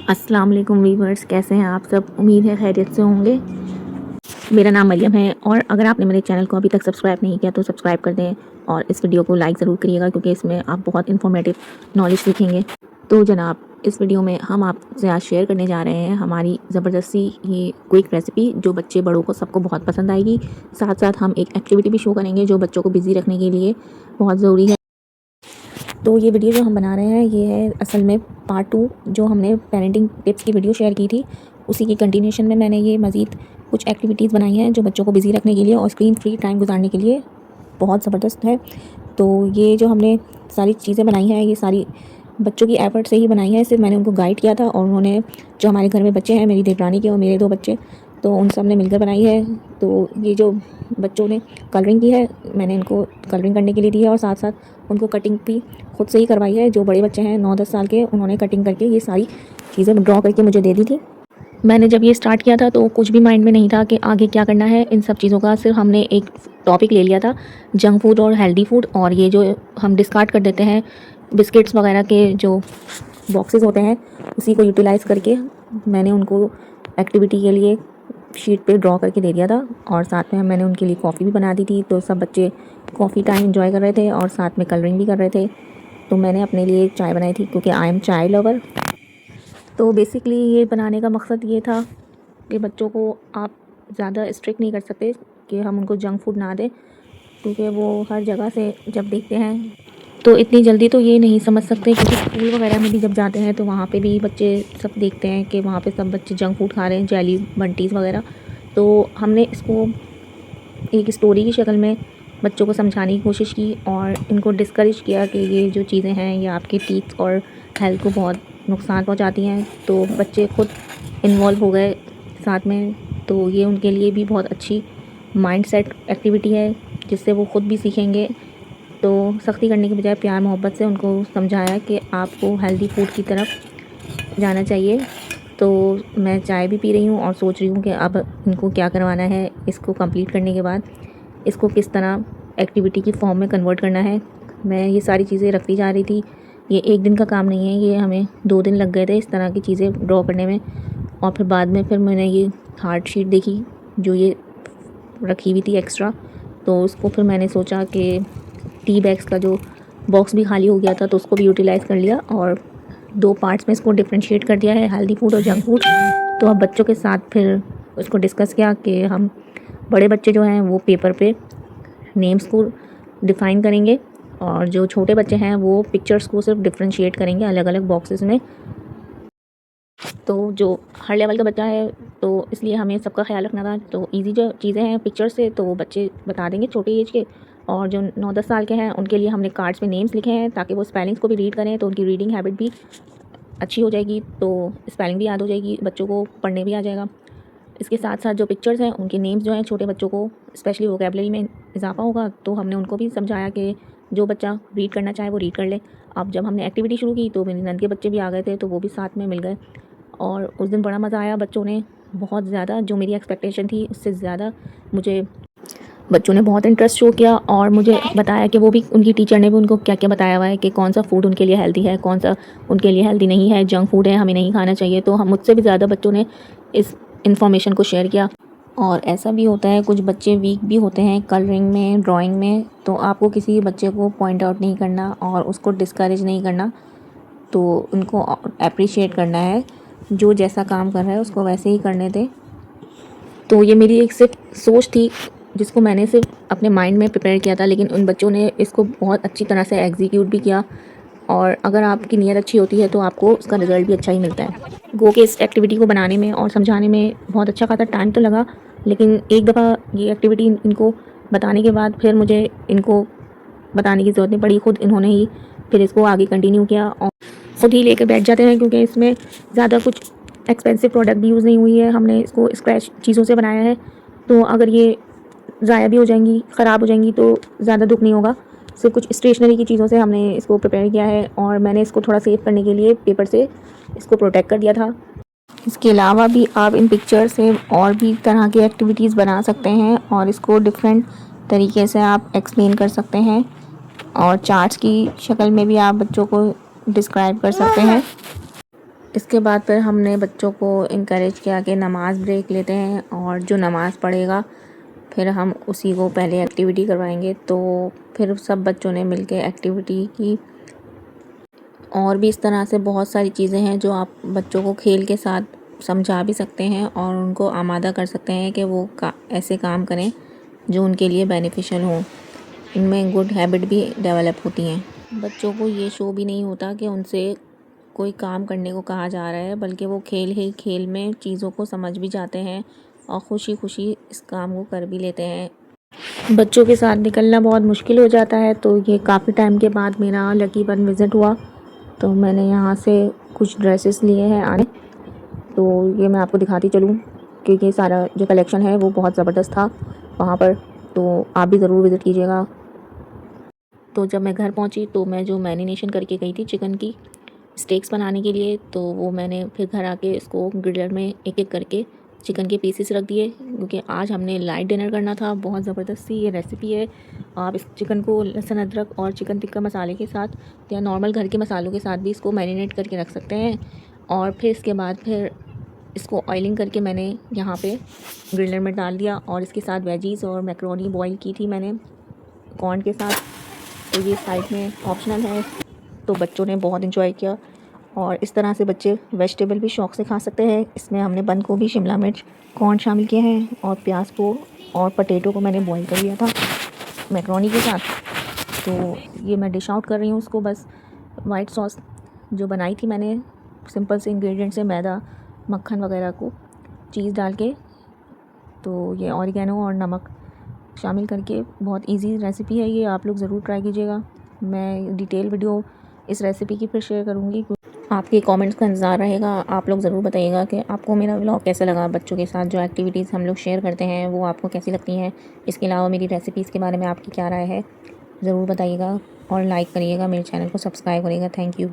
अस्सलाम वालेकुम वीवर्स, कैसे हैं आप सब। उम्मीद है खैरियत से होंगे। मेरा नाम मरियम है और अगर आपने मेरे चैनल को अभी तक सब्सक्राइब नहीं किया तो सब्सक्राइब कर दें और इस वीडियो को लाइक ज़रूर करिएगा क्योंकि इसमें आप बहुत इन्फॉर्मेटिव नॉलेज सीखेंगे। तो जनाब, इस वीडियो में हम आपसे आज शेयर करने जा रहे हैं हमारी ज़बरदस्ती ये क्विक रेसिपी जो बच्चे बड़ों को सबको बहुत पसंद आएगी। साथ साथ हम एक एक्टिविटी भी शो करेंगे जो बच्चों को बिज़ी रखने के लिए बहुत ज़रूरी है। तो ये वीडियो जो हम बना रहे हैं ये है असल में पार्ट 2 जो हमने पेरेंटिंग टिप्स की वीडियो शेयर की थी, उसी की कंटिन्यूशन में मैंने ये मज़ीद कुछ एक्टिविटीज़ बनाई हैं जो बच्चों को बिज़ी रखने के लिए और स्क्रीन फ्री टाइम गुजारने के लिए बहुत ज़बरदस्त है। तो ये जो हमने सारी चीज़ें बनाई हैं ये सारी बच्चों की एफर्ट से ही बनाई है। सिर्फ मैंने उनको गाइड किया था और उन्होंने, जो हमारे घर में बच्चे हैं, मेरी देवरानी के और मेरे 2 बच्चे, तो उन सब ने मिलकर बनाई है। तो ये जो बच्चों ने कलरिंग की है मैंने इनको कलरिंग करने के लिए दी है और साथ साथ उनको कटिंग भी खुद से ही करवाई है। जो बड़े बच्चे हैं 9-10 साल के, उन्होंने कटिंग करके ये सारी चीज़ें ड्रॉ करके मुझे दे दी थी। मैंने जब ये स्टार्ट किया था तो कुछ भी माइंड में नहीं था कि आगे क्या करना है इन सब चीज़ों का। सिर्फ हमने एक टॉपिक ले लिया था, जंक फूड और हेल्दी फूड, और ये जो हम डिस्कार्ड कर देते हैं बिस्किट्स वगैरह के जो बॉक्सेस होते हैं उसी को यूटिलाइज़ करके मैंने उनको एक्टिविटी के लिए शीट पे ड्रॉ करके दे दिया था। और साथ में मैंने उनके लिए कॉफ़ी भी बना दी थी, तो सब बच्चे कॉफ़ी टाइम एंजॉय कर रहे थे और साथ में कलरिंग भी कर रहे थे। तो मैंने अपने लिए चाय बनाई थी क्योंकि आई एम चाय लवर। तो बेसिकली ये बनाने का मकसद ये था कि बच्चों को आप ज़्यादा स्ट्रिक्ट नहीं कर सकते कि हम उनको जंक फूड ना दें, क्योंकि वो हर जगह से जब देखते हैं तो इतनी जल्दी तो ये नहीं समझ सकते, क्योंकि स्कूल वगैरह में भी जब जाते हैं तो वहाँ पे भी बच्चे सब देखते हैं कि वहाँ पे सब बच्चे जंक फूड खा रहे हैं, जेली बंटीज़ वगैरह। तो हमने इसको एक स्टोरी की शक्ल में बच्चों को समझाने की कोशिश की और इनको डिस्करेज किया कि ये जो चीज़ें हैं ये आपके टीथ और हेल्थ को बहुत नुकसान पहुंचाती हैं। तो बच्चे खुद इन्वॉल्व हो गए साथ में। तो ये उनके लिए भी बहुत अच्छी माइंडसेट एक्टिविटी है जिससे वो ख़ुद भी सीखेंगे। तो सख्ती करने के बजाय प्यार मोहब्बत से उनको समझाया कि आपको हेल्दी फूड की तरफ जाना चाहिए। तो मैं चाय भी पी रही हूँ और सोच रही हूँ कि अब इनको क्या करवाना है, इसको कंप्लीट करने के बाद इसको किस तरह एक्टिविटी की फॉर्म में कन्वर्ट करना है। मैं ये सारी चीज़ें रखती जा रही थी। ये एक दिन का काम नहीं है, ये हमें 2 दिन लग गए थे इस तरह की चीज़ें ड्रॉ करने में। और फिर बाद में मैंने ये हार्ट शीट देखी जो ये रखी हुई थी एक्स्ट्रा, तो उसको फिर मैंने सोचा कि टी बैग्स का जो बॉक्स भी खाली हो गया था तो उसको भी यूटिलाइज़ कर लिया और 2 पार्ट्स में इसको डिफ्रेंशिएट कर दिया है, हेल्दी फूड और जंक फूड। तो अब बच्चों के साथ फिर उसको डिस्कस किया कि हम बड़े बच्चे जो हैं वो पेपर पे नेम्स को डिफ़ाइन करेंगे और जो छोटे बच्चे हैं वो पिक्चर्स को सिर्फ डिफ्रेंशिएट करेंगे अलग अलग बॉक्सेस में। तो जो हर लेवल का बच्चा है तो इसलिए हमें सबका ख्याल रखना था। तो इजी जो चीज़ें हैं पिक्चर से तो वो बच्चे बता देंगे छोटे एज के, और जो 9-10 साल के हैं उनके लिए हमने कार्ड्स में नेम्स लिखे हैं ताकि वो स्पेलिंग्स को भी रीड करें, तो उनकी रीडिंग हैबिट भी अच्छी हो जाएगी, तो स्पेलिंग भी याद हो जाएगी, बच्चों को पढ़ने भी आ जाएगा। इसके साथ साथ जो पिक्चर्स हैं उनके नेम्स जो हैं छोटे बच्चों को स्पेशली वोकैबुलरी में इजाफा होगा। तो हमने उनको भी समझाया कि जो बच्चा रीड करना चाहे वो रीड कर ले। अब जब हमने एक्टिविटी शुरू की तो मेरी नंद के बच्चे भी आ गए थे, तो वो भी साथ में मिल गए और उस दिन बड़ा मज़ा आया। बच्चों ने बहुत ज़्यादा, जो मेरी एक्सपेक्टेशन थी उससे ज़्यादा मुझे बच्चों ने बहुत इंटरेस्ट शो किया और मुझे बताया कि वो भी, उनकी टीचर ने भी उनको क्या क्या बताया हुआ है कि कौन सा फूड उनके लिए हेल्दी है, कौन सा उनके लिए हेल्दी नहीं है, जंक फूड है हमें नहीं खाना चाहिए। तो हम मुझसे भी ज़्यादा बच्चों ने इस इन्फॉर्मेशन को शेयर किया। और ऐसा भी होता है कुछ बच्चे वीक भी होते हैं कलरिंग में, ड्राइंग में, तो आपको किसी बच्चे को पॉइंट आउट नहीं करना और उसको डिस्करेज नहीं करना, तो उनको अप्रिशिएट करना है। जो जैसा काम कर रहा है उसको वैसे ही करने दें। तो ये मेरी एक सिर्फ सोच थी जिसको मैंने सिर्फ अपने माइंड में प्रिपेयर किया था, लेकिन उन बच्चों ने इसको बहुत अच्छी तरह से एग्जीक्यूट भी किया। और अगर आपकी नीयत अच्छी होती है तो आपको उसका रिज़ल्ट भी अच्छा ही मिलता है। गो के इस एक्टिविटी को बनाने में और समझाने में बहुत अच्छा खासा टाइम तो लगा, लेकिन एक दफ़ा ये एक्टिविटी इनको बताने के बाद फिर मुझे इनको बताने की ज़रूरत नहीं पड़ी, ख़ुद इन्होंने ही फिर इसको आगे कंटिन्यू किया और ख़ुद ही लेकर बैठ जाते हैं, क्योंकि इसमें ज़्यादा कुछ एक्सपेंसिव प्रोडक्ट भी यूज़ नहीं हुई है। हमने इसको स्क्रैच चीज़ों से बनाया है, तो अगर ये ज़ाया भी हो जाएंगी, ख़राब हो जाएंगी तो ज़्यादा दुख नहीं होगा। सिर्फ कुछ स्टेशनरी की चीज़ों से हमने इसको प्रिपेयर किया है और मैंने इसको थोड़ा सेव करने के लिए पेपर से इसको प्रोटेक्ट कर दिया था। इसके अलावा भी आप इन पिक्चर से और भी तरह की एक्टिविटीज़ बना सकते हैं और इसको डिफरेंट तरीके से आप एक्सप्लेन कर सकते हैं और चार्ट्स की शक्ल में भी आप बच्चों को डिस्क्राइब कर सकते हैं। इसके बाद फिर हमने बच्चों को इनकरेज किया कि नमाज़ ब्रेक लेते हैं और जो नमाज़ पढ़ेगा फिर हम उसी को पहले एक्टिविटी करवाएंगे। तो फिर सब बच्चों ने मिलके एक्टिविटी की। और भी इस तरह से बहुत सारी चीज़ें हैं जो आप बच्चों को खेल के साथ समझा भी सकते हैं और उनको आमादा कर सकते हैं कि वो ऐसे काम करें जो उनके लिए बेनिफिशियल हों। इनमें गुड हैबिट भी डेवलप होती हैं। बच्चों को ये शो भी नहीं होता कि उनसे कोई काम करने को कहा जा रहा है, बल्कि वो खेल ही खेल में चीज़ों को समझ भी जाते हैं और खुशी खुशी इस काम को कर भी लेते हैं। बच्चों के साथ निकलना बहुत मुश्किल हो जाता है, तो ये काफ़ी टाइम के बाद मेरा लकी वन विज़िट हुआ। तो मैंने यहाँ से कुछ ड्रेसेस लिए हैं आने, तो ये मैं आपको दिखाती चलूँ क्योंकि ये सारा जो कलेक्शन है वो बहुत ज़बरदस्त था वहाँ पर, तो आप भी ज़रूर विज़िट कीजिएगा। तो जब मैं घर पहुँची तो मैं जो मैरिनेशन करके गई थी चिकन की स्टेक्स बनाने के लिए, तो वो मैंने फिर घर आके इसको ग्रिलर में एक-एक करके चिकन के पीसेस रख दिए क्योंकि आज हमने लाइट डिनर करना था। बहुत ज़बरदस्त सी ये रेसिपी है। आप इस चिकन को लहसुन अदरक और चिकन टिक्का मसाले के साथ या नॉर्मल घर के मसालों के साथ भी इसको मैरिनेट करके रख सकते हैं। और फिर इसके बाद फिर इसको ऑयलिंग करके मैंने यहाँ पे ग्रिलर में डाल दिया और इसके साथ वेजीज़ और मैकरोनी बॉईल की थी मैंने कॉर्न के साथ। तो ये साइड में ऑप्शनल है, तो बच्चों ने बहुत इन्जॉय किया और इस तरह से बच्चे वेजिटेबल भी शौक़ से खा सकते हैं। इसमें हमने बंद गोभी, शिमला मिर्च, कॉर्न शामिल किए हैं और प्याज को और पटेटो को मैंने बॉईल कर लिया था मैकरोनी के साथ। तो ये मैं डिश आउट कर रही हूँ उसको। बस वाइट सॉस जो बनाई थी मैंने सिंपल से इंग्रेडिएंट से मैदा, मक्खन वगैरह को चीज़ डाल के, तो ये ऑरिगेनो और नमक शामिल करके बहुत इजी रेसिपी है ये, आप लोग ज़रूर ट्राई कीजिएगा। मैं डिटेल वीडियो इस रेसिपी की फिर शेयर करूँगी। आपके कमेंट्स का इंतज़ार रहेगा। आप लोग ज़रूर बताइएगा कि आपको मेरा व्लॉग कैसा लगा। बच्चों के साथ जो एक्टिविटीज़ हम लोग शेयर करते हैं वो आपको कैसी लगती हैं। इसके अलावा मेरी रेसिपीज़ के बारे में आपकी क्या राय है ज़रूर बताइएगा और लाइक करिएगा, मेरे चैनल को सब्सक्राइब करिएगा। Thank you.